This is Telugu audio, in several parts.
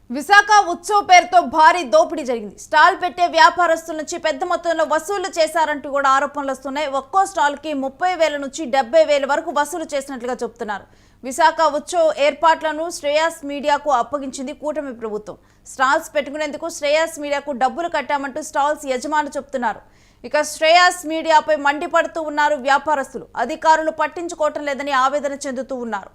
విశాఖ ఉత్సవ్ పేరుతో భారీ దోపిడీ జరిగింది. స్టాల్ పెట్టే వ్యాపారస్తుల నుంచి పెద్ద మొత్తంలో వసూలు చేశారంటూ కూడా ఆరోపణలు వస్తున్నాయి. ఒక్కో స్టాల్ కి 30,000 నుంచి 70,000 వరకు వసూలు చేసినట్లుగా చెబుతున్నారు. విశాఖ ఉత్సవ్ ఏర్పాట్లను శ్రేయాస్ మీడియాకు అప్పగించింది కూటమి ప్రభుత్వం. స్టాల్స్ పెట్టుకునేందుకు శ్రేయాస్ మీడియాకు డబ్బులు కట్టామంటూ స్టాల్స్ యజమానులు చెబుతున్నారు. ఇక శ్రేయాస్ మీడియాపై మండిపడుతూ ఉన్నారు వ్యాపారస్తులు. అధికారులు పట్టించుకోవటం లేదని ఆవేదన చెందుతూ ఉన్నారు.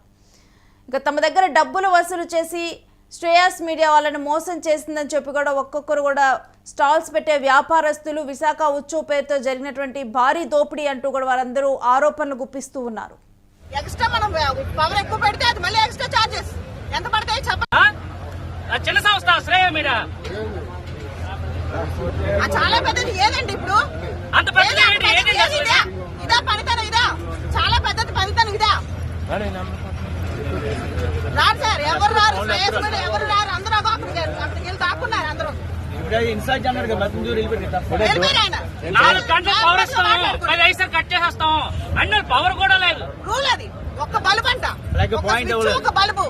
ఇక తమ దగ్గర డబ్బులు వసూలు చేసి శ్రేయాస్ మీడియా వాళ్ళని మోసం చేసిందని చెప్పి కూడా ఒక్కొక్కరు కూడా స్టాల్స్ పెట్టే వ్యాపారస్తులు విశాఖ ఉత్సవ్ పేరుతో జరిగినటువంటి భారీ దోపిడీ అంటూ కూడా వారందరూ ఆరోపణలు గుప్పిస్తూ ఉన్నారు. ఎక్స్ట్రా మనం పవర్ ఎక్కువ పెడితే అది మళ్ళీ ఎక్స్ట్రా చార్జెస్ ఎంత పడతాయి చెప్పండి. చిన్న సంస్థ శ్రేయ మీడియా చాలా పెద్దది ఏదండి ఇప్పుడు అంత పెద్దది ఇదా పనితనం ఇదా చాలా పెద్దది పనితనం ఇదా రారు సార్ ఎవరు రారు ఎవరు రారు అందరూ అక్కడికి వెళ్ళి దాక్కున్నారు అందరూ. 4 గంటల పవర్ ఇస్తాం 10 పైసలు కట్ చేసేస్తాం అన్న పవర్ కూడా లేదు. రూల్ అది ఒక్క బల్బు అంట ఒక బల్బు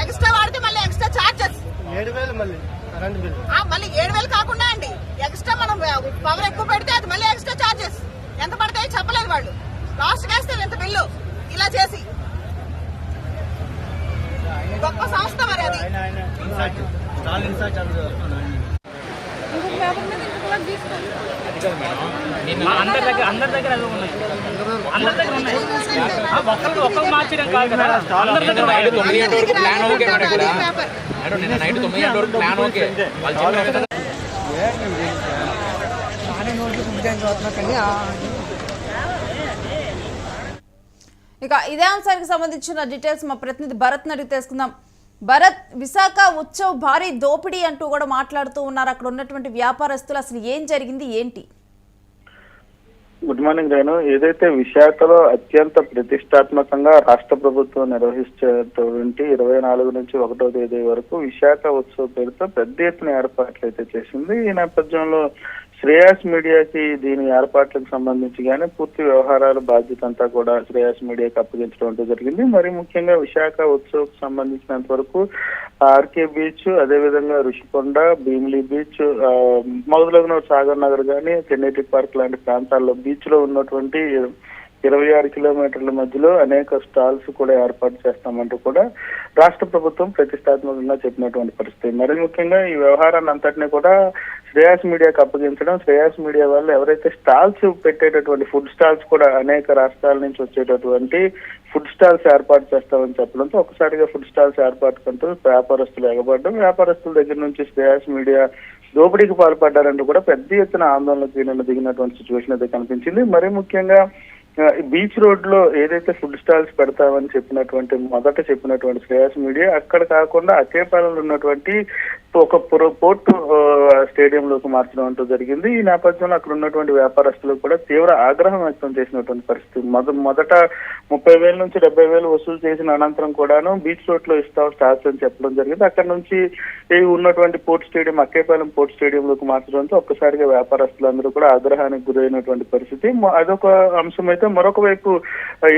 ఎక్స్ట్రా వాడితే మళ్ళీ ఎక్స్ట్రా చార్జెస్ 7,000 మళ్ళీ 7,000 కాకుండా అండి ఎక్స్ట్రా మనం పవర్ ఎక్కువ పెడితే అది మళ్ళీ ఎక్స్ట్రా చార్జెస్ ఎంత పడతాయో చెప్పలేదు వాళ్ళు. లాస్ట్ వేస్తారు ఎంత బిల్లు ఇలా చేసి గొప్ప సంస్థ మరి అది. అందరి దగ్గర అవి ఉన్నాయి. అందరి దగ్గర ఉన్నాయి. ఒక్కరు మార్చడం కాదు కదా. అందరి దగ్గర నైట్ 9 గంటల వరకు ప్లాన్ ఓకే నైట్ 9 గంటల వరకు ప్లాన్ ఓకే ఇక ఇదే అంశానికి సంబంధించిన డీటెయిల్స్ మా ప్రతినిధి భరత్ అడిగి తెలుసుకుందాం. భరత్, విశాఖ ఉత్సవ్ భారీ దోపిడీ అంటూ కూడా మాట్లాడుతూ ఉన్నారు. అక్కడ ఉన్నటువంటి వ్యాపారస్తులు అసలు ఏం జరిగింది ఏంటి? Good morning Renu. ఏదైతే విశాఖలో అత్యంత ప్రతిష్టాత్మకంగా రాష్ట్ర ప్రభుత్వం నిర్వహించేటువంటి 24 నుంచి 1వ తేదీ వరకు విశాఖ ఉత్సవ్ పేరుతో పెద్ద ఎత్తున ఏర్పాట్లు అయితే చేసింది. ఈ నేపథ్యంలో శ్రేయాస్ మీడియాకి దీని ఏర్పాట్లకు సంబంధించి కానీ పూర్తి వ్యవహారాల బాధ్యత అంతా కూడా శ్రేయాస్ మీడియాకి అప్పగించడం జరిగింది. మరి ముఖ్యంగా విశాఖ ఉత్సవ్కి సంబంధించినంత వరకు ఆర్కే బీచ్, అదేవిధంగా ఋషికొండ, భీమిలీ బీచ్, మౌదులగ్నూర్ సాగర్ నగర్ కానీ, తెన్నేటి పార్క్ లాంటి ప్రాంతాల్లో బీచ్ లో ఉన్నటువంటి 26 కిలోమీటర్ల మధ్యలో అనేక స్టాల్స్ కూడా ఏర్పాటు చేస్తామంటూ కూడా రాష్ట్ర ప్రభుత్వం ప్రతిష్టాత్మకంగా చెప్పినటువంటి పరిస్థితి. మరి ముఖ్యంగా ఈ వ్యవహారాన్ని అంతటినీ కూడా శ్రేయాస్ మీడియాకి అప్పగించడం, శ్రేయాస్ మీడియా వాళ్ళు ఎవరైతే స్టాల్స్ పెట్టేటటువంటి ఫుడ్ స్టాల్స్ కూడా అనేక రాష్ట్రాల నుంచి వచ్చేటటువంటి ఫుడ్ స్టాల్స్ ఏర్పాటు చేస్తామని చెప్పడంతో ఒకసారిగా ఫుడ్ స్టాల్స్ ఏర్పాటుకంటూ వ్యాపారస్తులు ఎగబడడం, వ్యాపారస్తుల దగ్గర నుంచి శ్రేయాస్ మీడియా దోపిడీకి పాల్పడ్డారంటూ కూడా పెద్ద ఎత్తున ఆందోళనకు దిగినటువంటి సిచ్యువేషన్ అయితే కనిపించింది. మరి ముఖ్యంగా బీచ్ రోడ్ లో ఏదైతే ఫుడ్ స్టాల్స్ పెడతామని మొదట చెప్పినటువంటి శ్రేయాస్ మీడియా అక్కడ కాకుండా అకేపాలెంలో ఉన్నటువంటి ఒక పోర్ట్ స్టేడియంలోకి మార్చడం అంటూ జరిగింది. ఈ నేపథ్యంలో అక్కడ ఉన్నటువంటి వ్యాపారస్తులు కూడా తీవ్ర ఆగ్రహం వ్యక్తం చేసినటువంటి పరిస్థితి. మొదట 30,000 నుంచి 70,000 వసూలు చేసిన అనంతరం కూడాను బీచ్ రోడ్ లో ఇస్తాం స్టాల్స్ అని చెప్పడం జరిగింది. అక్కడ నుంచి ఉన్నటువంటి పోర్ట్ స్టేడియం అక్కేపాలెం పోర్ట్ స్టేడియంలోకి మార్చడంతో ఒక్కసారిగా వ్యాపారస్తులందరూ కూడా ఆగ్రహానికి గురైనటువంటి పరిస్థితి. అదొక అంశం అయితే మరొక వైపు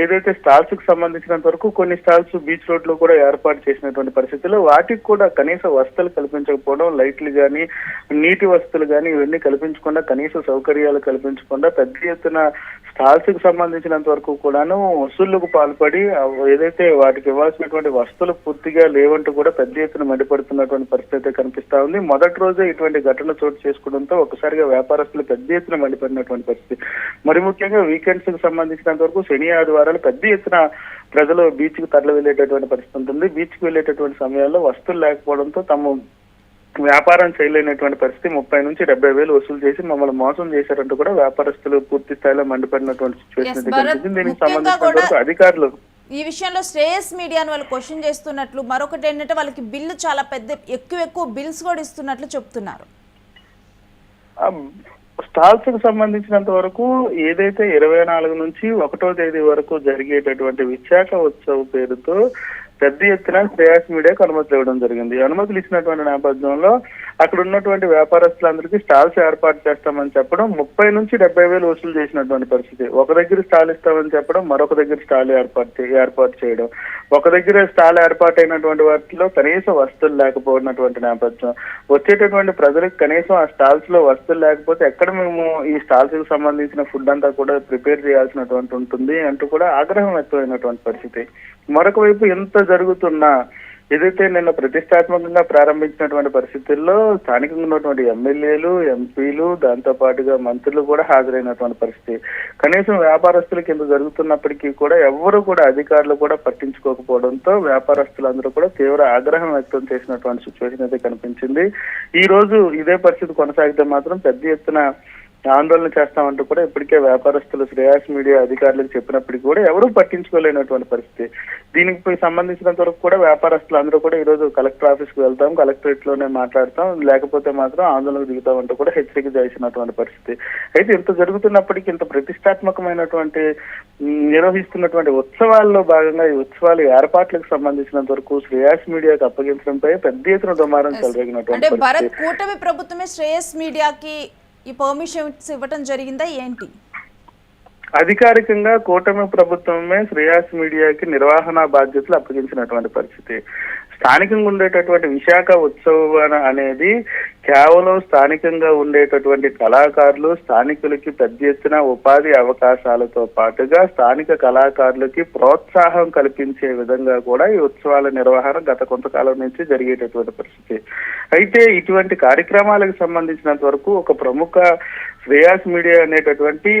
ఏదైతే స్టాల్స్ కి సంబంధించినంత వరకు కొన్ని స్టాల్స్ బీచ్ రోడ్ లో కూడా ఏర్పాటు చేసినటువంటి పరిస్థితుల్లో వాటికి కూడా కనీస వసతులు కల్పించకపోవడం, లైట్లు కానీ నీటి వసతులు కానీ ఇవన్నీ కల్పించకుండా, కనీస సౌకర్యాలు కల్పించకుండా పెద్ద ఎత్తున స్టాల్స్ కి సంబంధించినంత వరకు కూడాను వసూళ్లకు పాల్పడి ఏదైతే వాటికి ఇవ్వాల్సినటువంటి వసతులు పూర్తిగా లేవంటూ కూడా పెద్ద ఎత్తున మండిపడుతున్నటువంటి పరిస్థితి కనిపిస్తా ఉంది. మొదటి రోజే ఇటువంటి ఘటన చోటు చేసుకోవడంతో ఒకసారిగా వ్యాపారస్తులు పెద్ద ఎత్తున మండిపడినటువంటి పరిస్థితి. మరి ముఖ్యంగా వీకెండ్స్ కి సంబంధించినంత వరకు శని ఆదివారాలు పెద్ద ఎత్తున ప్రజలు బీచ్ కు తరలి వెళ్లేటటువంటి పరిస్థితి ఉంటుంది. బీచ్ కు వెళ్లేటటువంటి సమయాల్లో వసతులు లేకపోవడంతో తమ వ్యాపారం చేయలేనటువంటి పరిస్థితి 30,000 నుంచి 70,000 వసూలు చేసి మమ్మల్ని మోసం చేశారంటూ కూడా వ్యాపారస్తులు పూర్తి స్థాయిలో మండిపడినటువంటి సిచ్యువేషన్ కనిపించింది. దీనికి సంబంధించిన అధికారులు ఈ విషయంలో శ్రేయస్ మీడియాను వాళ్ళు క్వశ్చన్ చేస్తున్నట్లు, మరొకటి ఏంటంటే వాళ్ళకి బిల్లు చాలా పెద్ద ఎక్కువ బిల్స్ కూడా ఇస్తున్నట్లు చెప్తున్నారు. స్టాల్స్ కు సంబంధించినంత వరకు ఏదైతే 24 నుంచి 1వ తేదీ వరకు జరిగేటటువంటి విశాఖ ఉత్సవ్ పేరుతో పెద్ద ఎత్తున శ్రేయాస్ మీడియాకు అనుమతులు ఇవ్వడం జరిగింది. అనుమతులు ఇచ్చినటువంటి నేపథ్యంలో అక్కడ ఉన్నటువంటి వ్యాపారస్తులందరికీ స్టాల్స్ ఏర్పాటు చేస్తామని చెప్పడం, 30,000 నుంచి 70,000 వసూలు చేసినటువంటి పరిస్థితి. ఒక దగ్గర స్టాల్ ఇస్తామని చెప్పడం, మరొక దగ్గర స్టాల్ ఏర్పాటు చేయడం. ఒక దగ్గర స్టాల్ ఏర్పాటైనటువంటి వాటిలో కనీసం వస్తువులు లేకపోయినటువంటి నేపథ్యం, వచ్చేటటువంటి ప్రజలకు కనీసం ఆ స్టాల్స్ లో వస్తువులు లేకపోతే ఎక్కడ మేము ఈ స్టాల్స్ కి సంబంధించిన ఫుడ్ అంతా కూడా ప్రిపేర్ చేయాల్సినటువంటి ఉంటుంది అంటూ కూడా ఆగ్రహం వ్యక్తమైనటువంటి పరిస్థితి. మరొక వైపు ఎంత జరుగుతున్నా ఏదైతే నిన్న ప్రతిష్టాత్మకంగా ప్రారంభించినటువంటి పరిస్థితుల్లో స్థానికంగా ఉన్నటువంటి ఎమ్మెల్యేలు, ఎంపీలు, దాంతో పాటుగా మంత్రులు కూడా హాజరైనటువంటి పరిస్థితి. కనీసం వ్యాపారస్తులకి ఇంత జరుగుతున్నప్పటికీ కూడా ఎవరు కూడా అధికారులు కూడా పట్టించుకోకపోవడంతో వ్యాపారస్తులందరూ కూడా తీవ్ర ఆగ్రహం వ్యక్తం చేసినటువంటి సిచ్యువేషన్ అయితే కనిపించింది. ఈ రోజు ఇదే పరిస్థితి కొనసాగితే మాత్రం పెద్ద ఎత్తున ఆందోళన చేస్తామంటూ కూడా ఇప్పటికే వ్యాపారస్తులు శ్రేయాస్ మీడియా అధికారులకు చెప్పినప్పటికీ కూడా ఎవరూ పట్టించుకోలేనటువంటి పరిస్థితి. దీనికి సంబంధించినంత వరకు కూడా వ్యాపారస్తులు అందరూ కూడా ఈ రోజు కలెక్టర్ ఆఫీస్ కు వెళ్తాం, కలెక్టరేట్ లోనే మాట్లాడతాం, లేకపోతే మాత్రం ఆందోళనకు దిగుతామంటూ కూడా హెచ్చరిక చేసినటువంటి పరిస్థితి. అయితే ఇంత జరుగుతున్నప్పటికీ ఇంత ప్రతిష్టాత్మకమైనటువంటి నిర్వహిస్తున్నటువంటి ఉత్సవాల్లో భాగంగా ఈ ఉత్సవాల ఏర్పాట్లకు సంబంధించినంత వరకు శ్రేయాస్ మీడియాకు అప్పగించడంపై పెద్ద ఎత్తున దుమారం చెలరేగినటువంటి అంటే భారత్ పరిస్థితి. కూటమి ప్రభుత్వమే శ్రేయస్ మీడియాకి ఈ పర్మిషన్స్ ఇవ్వటం జరిగిందా ఏంటి? అధికారికంగా కూటమి ప్రభుత్వమే శ్రేయాస్ మీడియాకి నిర్వహణ బాధ్యతలు అప్పగించినటువంటి పరిస్థితి. స్థానికంగా ఉండేటటువంటి విశాఖ ఉత్సవం అనేది కేవలం స్థానికంగా ఉండేటటువంటి కళాకారులు, స్థానికులకి పెద్ద ఎత్తున ఉపాధి అవకాశాలతో పాటుగా స్థానిక కళాకారులకి ప్రోత్సాహం కల్పించే విధంగా కూడా ఈ ఉత్సవాల నిర్వహణ గత కొంతకాలం నుంచి జరిగేటటువంటి పరిస్థితి. అయితే ఇటువంటి కార్యక్రమాలకు సంబంధించినంత వరకు ఒక ప్రముఖ శ్రేయాస్ మీడియా అనేటటువంటి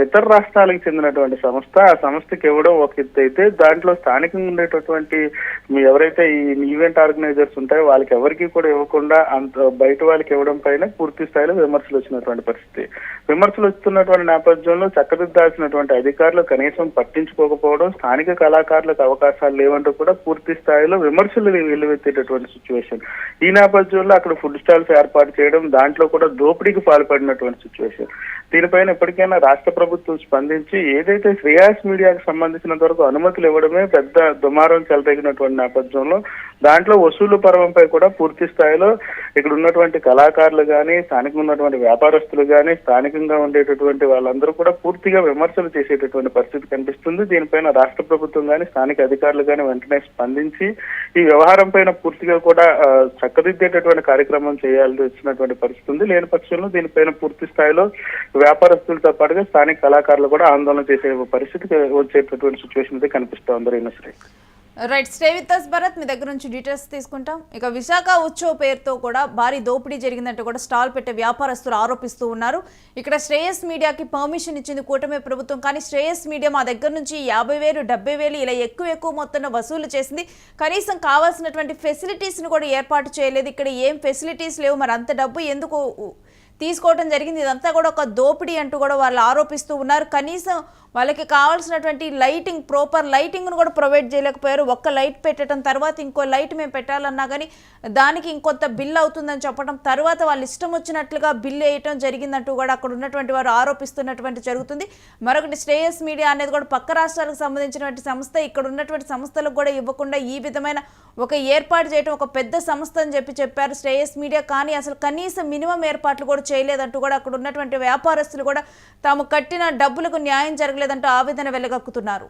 ఇతర రాష్ట్రాలకు చెందినటువంటి సంస్థ, ఆ సంస్థకి ఇవ్వడం ఒక ఎత్తు అయితే దాంట్లో స్థానికంగా ఉండేటటువంటి ఎవరైతే ఈ ఈవెంట్ ఆర్గనైజర్స్ ఉంటాయో వాళ్ళకి ఎవరికి కూడా ఇవ్వకుండా అంత బయట వాళ్ళకి ఇవ్వడం పైన పూర్తి స్థాయిలో విమర్శలు వచ్చినటువంటి పరిస్థితి. విమర్శలు వస్తున్నటువంటి నేపథ్యంలో చక్కదిద్దాల్సినటువంటి అధికారులు కనీసం పట్టించుకోకపోవడం, స్థానిక కళాకారులకు అవకాశాలు లేవంటూ కూడా పూర్తి స్థాయిలో విమర్శలు వెల్లువెత్తేటటువంటి సిచ్యువేషన్. ఈ నేపథ్యంలో అక్కడ ఫుడ్ స్టాల్స్ ఏర్పాటు చేయడం, దాంట్లో కూడా దోపిడీకి పాల్పడినటువంటి సిచ్యువేషన్. దీనిపైన ఎప్పటికైనా రాష్ట్ర ప్రభుత్వం స్పందించి ఏదైతే శ్రేయాస్ మీడియాకు సంబంధించినంత వరకు అనుమతులు ఇవ్వడమే పెద్ద దుమారం చెలరేగినటువంటి నేపథ్యంలో దాంట్లో వసూలు పర్వంపై కూడా పూర్తి స్థాయిలో ఇక్కడ ఉన్నటువంటి కళాకారులు కానీ, స్థానికంగా ఉన్నటువంటి వ్యాపారస్తులు కానీ, స్థానికంగా ఉండేటటువంటి వాళ్ళందరూ కూడా పూర్తిగా విమర్శలు చేసేటటువంటి పరిస్థితి కనిపిస్తుంది. దీనిపైన రాష్ట్ర ప్రభుత్వం కానీ, స్థానిక అధికారులు కానీ వెంటనే స్పందించి ఈ వ్యవహారం పైన పూర్తిగా కూడా చక్కదిద్దేటటువంటి కార్యక్రమం చేయాల్సి వచ్చినటువంటి పరిస్థితి ఉంది. లేని పక్షంలో దీనిపైన పూర్తి స్థాయిలో వ్యాపారస్తులతో పాటుగా స్థానిక కళాకారులు కూడా ఆందోళన చేసే పరిస్థితి వచ్చేటటువంటి సిచ్యువేషన్ అయితే కనిపిస్తోంది. Right, stay with us Bharat. మీ దగ్గర నుంచి డీటెయిల్స్ తీసుకుంటాం. ఇక విశాఖ ఉత్సవ్ పేరుతో కూడా భారీ దోపిడీ జరిగిందంటూ కూడా స్టాల్ పెట్టే వ్యాపారస్తులు ఆరోపిస్తూ ఉన్నారు. ఇక్కడ శ్రేయస్ మీడియాకి పర్మిషన్ ఇచ్చింది కూటమి ప్రభుత్వం, కానీ శ్రేయస్ మీడియా మా దగ్గర నుంచి 50,000, 70,000 ఇలా ఎక్కువ మొత్తంలో వసూలు చేసింది. కనీసం కావాల్సినటువంటి ఫెసిలిటీస్ని కూడా ఏర్పాటు చేయలేదు. ఇక్కడ ఏం ఫెసిలిటీస్ లేవు, మరి అంత డబ్బు ఎందుకు తీసుకోవడం జరిగింది? ఇదంతా కూడా ఒక దోపిడీ అంటూ కూడా వాళ్ళు ఆరోపిస్తూ ఉన్నారు. కనీసం వాళ్ళకి కావాల్సినటువంటి లైటింగ్, ప్రాపర్ లైటింగ్ను కూడా ప్రొవైడ్ చేయలేకపోయారు. ఒక్క లైట్ పెట్టడం, తర్వాత ఇంకో లైట్ మేము పెట్టాలన్నా కానీ దానికి ఇంకొంత బిల్ అవుతుందని చెప్పడం, తర్వాత వాళ్ళు ఇష్టం వచ్చినట్లుగా బిల్ వేయటం జరిగిందంటూ కూడా అక్కడ ఉన్నటువంటి వారు ఆరోపిస్తున్నటువంటి జరుగుతుంది. మరొకటి శ్రేయస్ మీడియా అనేది కూడా పక్క రాష్ట్రాలకు సంబంధించినటువంటి సంస్థ, ఇక్కడ ఉన్నటువంటి సంస్థలకు కూడా ఇవ్వకుండా ఈ విధమైన ఒక ఏర్పాటు చేయడం ఒక పెద్ద సంస్థ అని చెప్పారు శ్రేయస్ మీడియా. కానీ అసలు కనీసం మినిమం ఏర్పాట్లు కూడా చేయలేదంటూ కూడా అక్కడ ఉన్నటువంటి వ్యాపారస్తులు కూడా తాము కట్టిన డబ్బులకు న్యాయం జరగలేదంటూ ఆవేదన వెళ్లగక్కుతున్నారు.